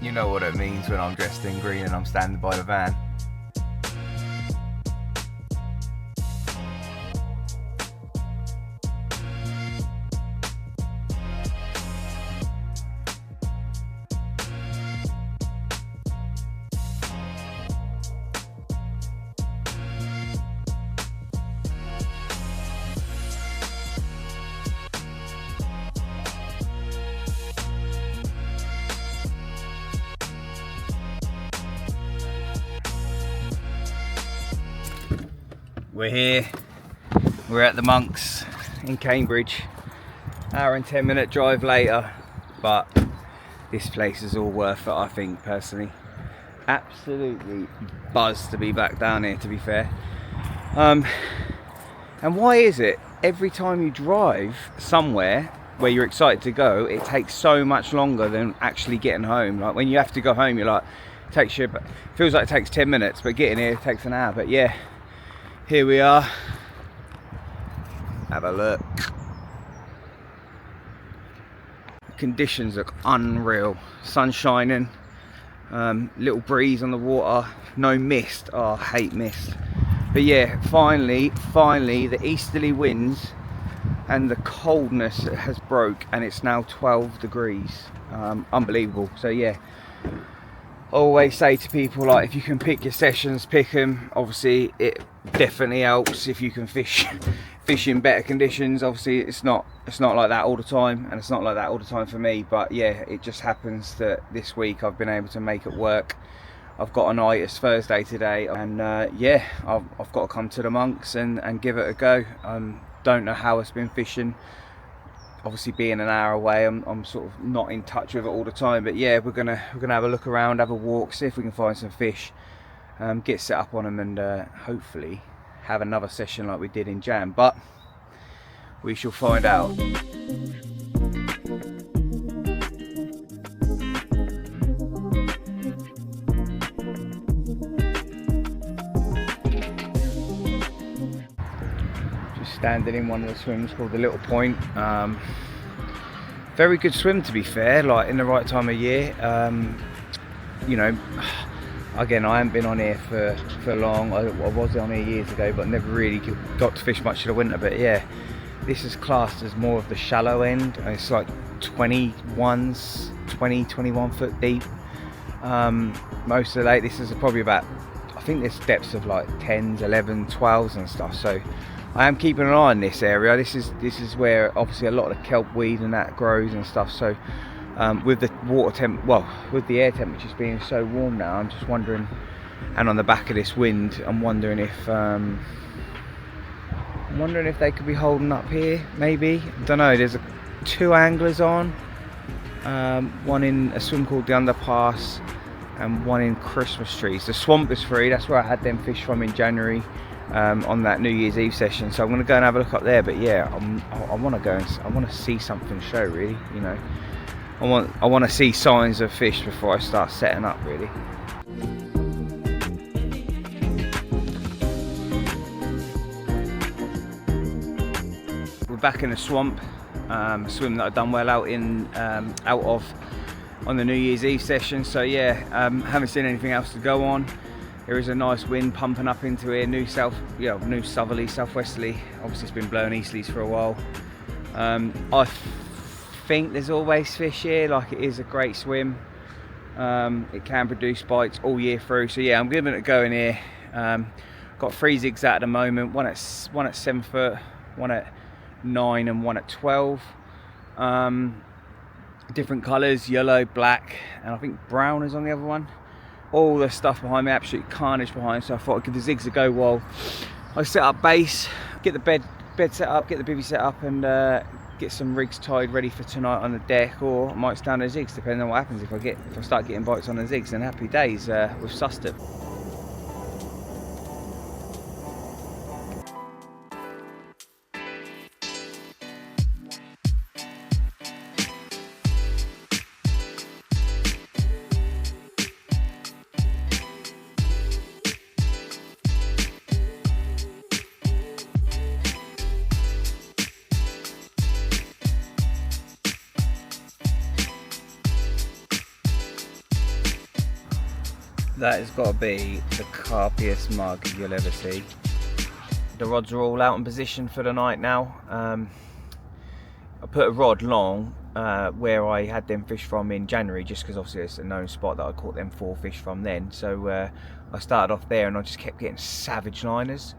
You know what it means when I'm dressed in green and I'm standing by the van. We're here, we're at the Monks in Cambridge, hour and 10-minute drive later, but this place is all worth it, I think, personally. Absolutely buzzed to be back down here, to be fair. And why is it every time you drive somewhere where you're excited to go, it takes so much longer than actually getting home? Like when you have to go home, you're like, feels like it takes 10 minutes, but getting here takes an hour. But yeah, here we are. Have a look. The conditions look unreal. Sun shining, little breeze on the water, no mist. Oh, I hate mist. But yeah, finally the easterly winds and the coldness has broke, and it's now 12 degrees. Unbelievable. So yeah, I always say to people, like, if you can pick your sessions, pick them. Obviously it definitely helps if you can fish in better conditions. Obviously it's not like that all the time, and it's not like that all the time for me, but yeah, it just happens that this week I've been able to make it work. I've got a night, it's Thursday today, and yeah, I've got to come to the Monks and give it a go. Don't know how it's been fishing. Obviously being an hour away, I'm sort of not in touch with it all the time, but yeah, we're gonna have a look around, have a walk, see if we can find some fish, get set up on them, and hopefully have another session like we did in Jan, but we shall find out. Standing in one of the swims called the Little Point. Very good swim, to be fair, like in the right time of year. You know, again, I haven't been on here for long. I was on here years ago, but never really got to fish much of the winter. But yeah, this is classed as more of the shallow end. It's like 21 foot deep. Most of the lake, this is probably about, I think there's depths of like 10s, 11s, 12s and stuff. So I am keeping an eye on this area. This is where obviously a lot of the kelp weed and that grows and stuff. So with the with the air temperatures being so warm now, I'm just wondering, and on the back of this wind, I'm wondering if they could be holding up here. Maybe, I don't know. There's two anglers on, one in a swim called the Underpass, and one in Christmas Trees. The swamp is free. That's where I had them fish from in January. On that New Year's Eve session, so I'm going to go and have a look up there. But yeah, I want to go and I want to see something show, really. You know, I want to see signs of fish before I start setting up, really. We're back in the swamp, a swim that I've done well out of on the New Year's Eve session. So yeah, haven't seen anything else to go on. There is a nice wind pumping up into here, new southerly, southwesterly. Obviously it's been blowing easterlies for a while. I think there's always fish here, like it is a great swim. It can produce bites all year through. So yeah, I'm giving it a go in here. Got 3 zigs out at the moment, one at 7 foot, one at 9 and one at 12. Different colours, yellow, black, and I think brown is on the other one. All the stuff behind me, absolute carnage behind, so I thought I'd give the zigs a go while I set up base, get the bed set up, get the bivvy set up, and get some rigs tied ready for tonight on the deck, or I might stand on the zigs depending on what happens. If I start getting bites on the zigs, then happy days, we've sussed it. That has got to be the carpiest mug you'll ever see. The rods are all out in position for the night now. I put a rod long where I had them fish from in January, just because obviously it's a known spot that I caught them 4 fish from then. So I started off there and I just kept getting savage liners.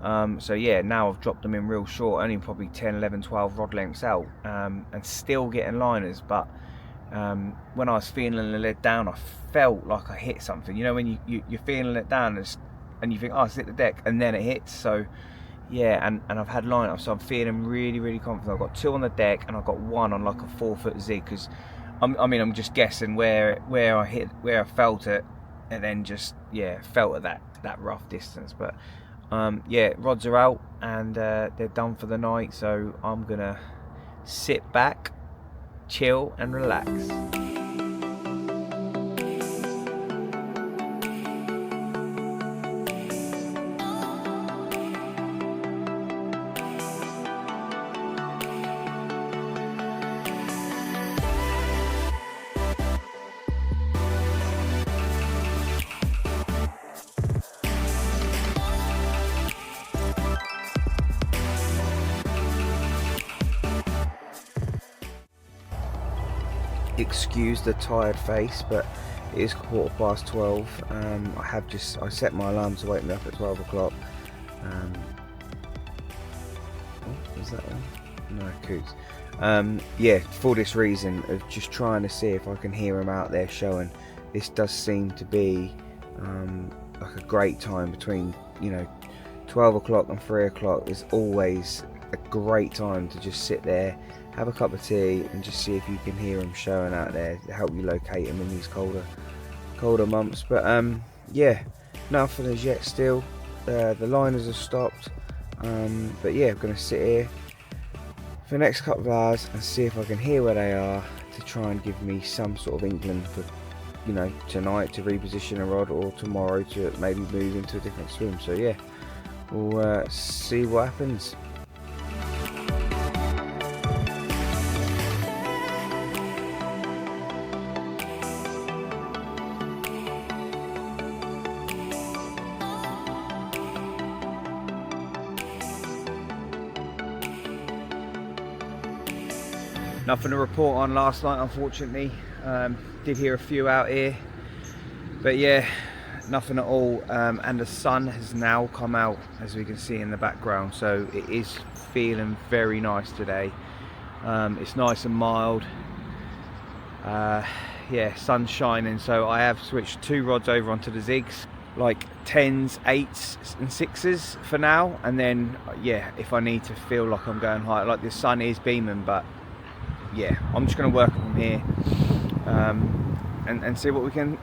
So yeah, now I've dropped them in real short, only probably 10, 11, 12 rod lengths out, and still getting liners. But when I was feeling let down, I felt like I hit something. You know, when you're feeling let down and you think, oh, it's hit the deck, and then it hits. So yeah, and I've had line up, so I'm feeling really confident. I've got 2 on the deck and I've got 1 on like a 4-foot zig, because I'm just guessing where I felt it, and then just felt at that rough distance. But yeah, rods are out and they're done for the night, so I'm gonna sit back, chill and relax. Excuse the tired face, but it is 12:15. I set my alarm to wake me up at 12 o'clock. Oh, was that one? No, coots. Yeah, for this reason of just trying to see if I can hear them out there showing. This does seem to be like a great time between 12 o'clock and 3 o'clock. Is always a great time to just sit there, have a cup of tea and just see if you can hear them showing out there to help you locate them in these colder months. But yeah, nothing as yet still. The liners have stopped, but yeah, I'm going to sit here for the next couple of hours and see if I can hear where they are, to try and give me some sort of inkling for tonight to reposition a rod, or tomorrow to maybe move into a different swim. So yeah, we'll see what happens. Nothing to report on last night, unfortunately. Did hear a few out here, but yeah, nothing at all. And the sun has now come out, as we can see in the background, so it is feeling very nice today. It's nice and mild. Yeah, sun's shining, so I have switched 2 rods over onto the zigs, like 10s, 8s and 6s for now, and then yeah, if I need to feel like I'm going higher, like the sun is beaming, but yeah, I'm just going to work from here and see what we can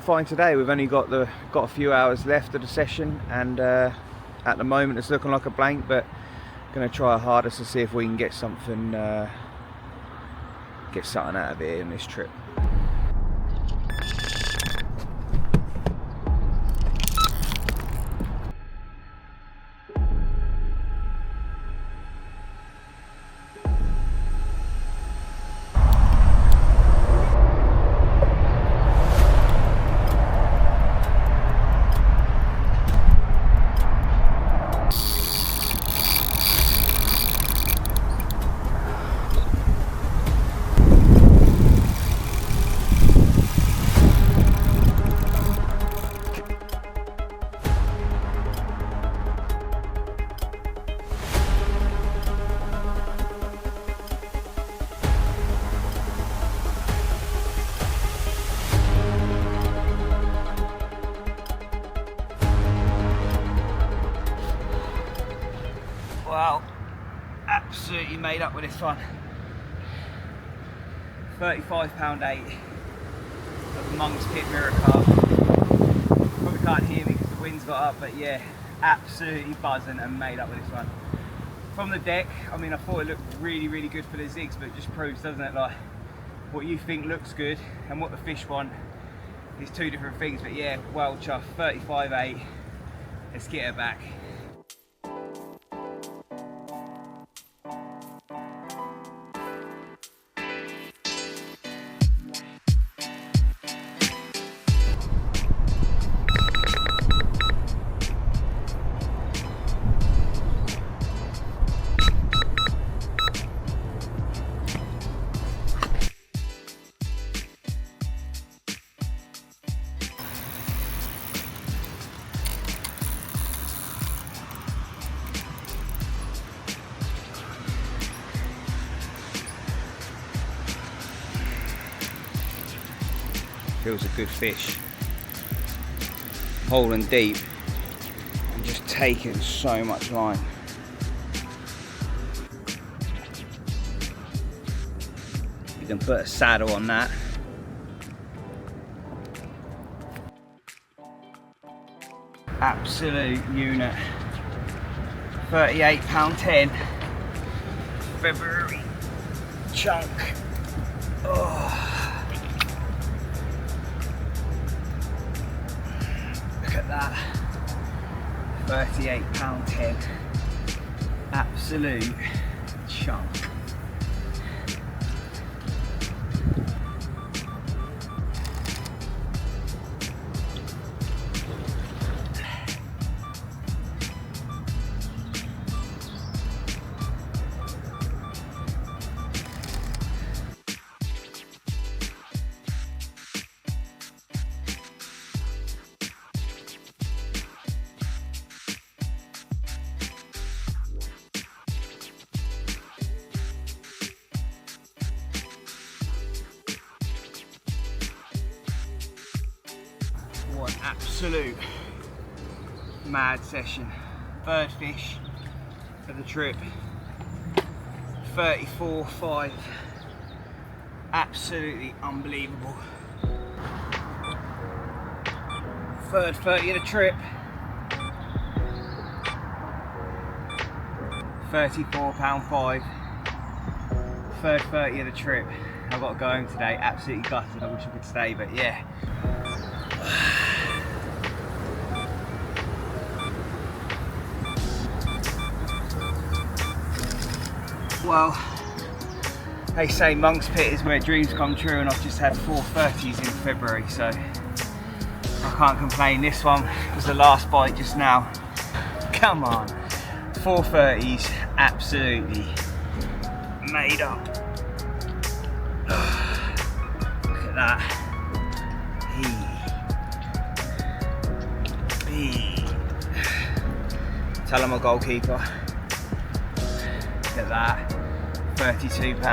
find today. We've only got a few hours left of the session, and at the moment it's looking like a blank, but going to try our hardest to see if we can get something out of here in this trip. Well, absolutely made up with this one. 35-pound 8 of Monk's Pit Mirror Carp. Probably can't hear me because the wind's got up, but yeah, absolutely buzzing and made up with this one. From the deck, I mean, I thought it looked really good for the zigs, but it just proves, doesn't it, like what you think looks good and what the fish want is 2 different things. But yeah, well chuffed, 35.8. Let's get her back. Feels a good fish. Holding deep and just taking so much line. You can put a saddle on that. Absolute unit. £38.10. February chunk. Oh. Look at that. £38.10. Absolute chunk. What an absolute mad session. Third fish of the trip. 34.5. Absolutely unbelievable. Third 30 of the trip. £34.5. Third 30 of the trip. I've got to go home today. Absolutely gutted. I wish I could stay, but yeah. Well, they say Monk's Pit is where dreams come true, and I've just had 4.30s in February, so I can't complain. This one was the last bite just now. Come on, 4.30s, absolutely made up. Look at that. Tell him a goalkeeper. Look at that. £32.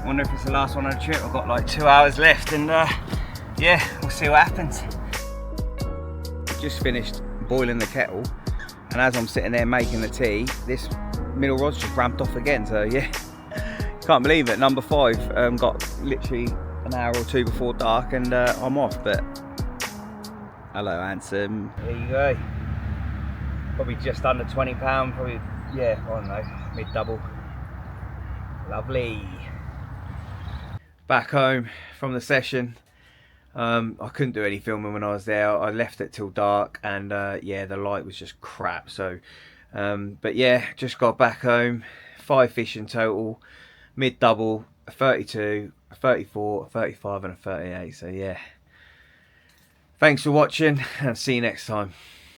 Wonder if it's the last one on the trip. I've got like 2 hours left, and yeah, we'll see what happens. Just finished boiling the kettle, and as I'm sitting there making the tea, this middle rod's just ramped off again. So yeah, can't believe it. Number 5 got literally an hour or two before dark, and I'm off. But hello, handsome. There you go. Probably just under £20. Probably, yeah, I don't know, mid-double. Lovely. Back home from the session. I couldn't do any filming when I was there. I left it till dark, and yeah, the light was just crap. So, but yeah, just got back home. 5 fish in total, mid-double, a 32, a 34, a 35, and a 38. So yeah. Thanks for watching, and see you next time.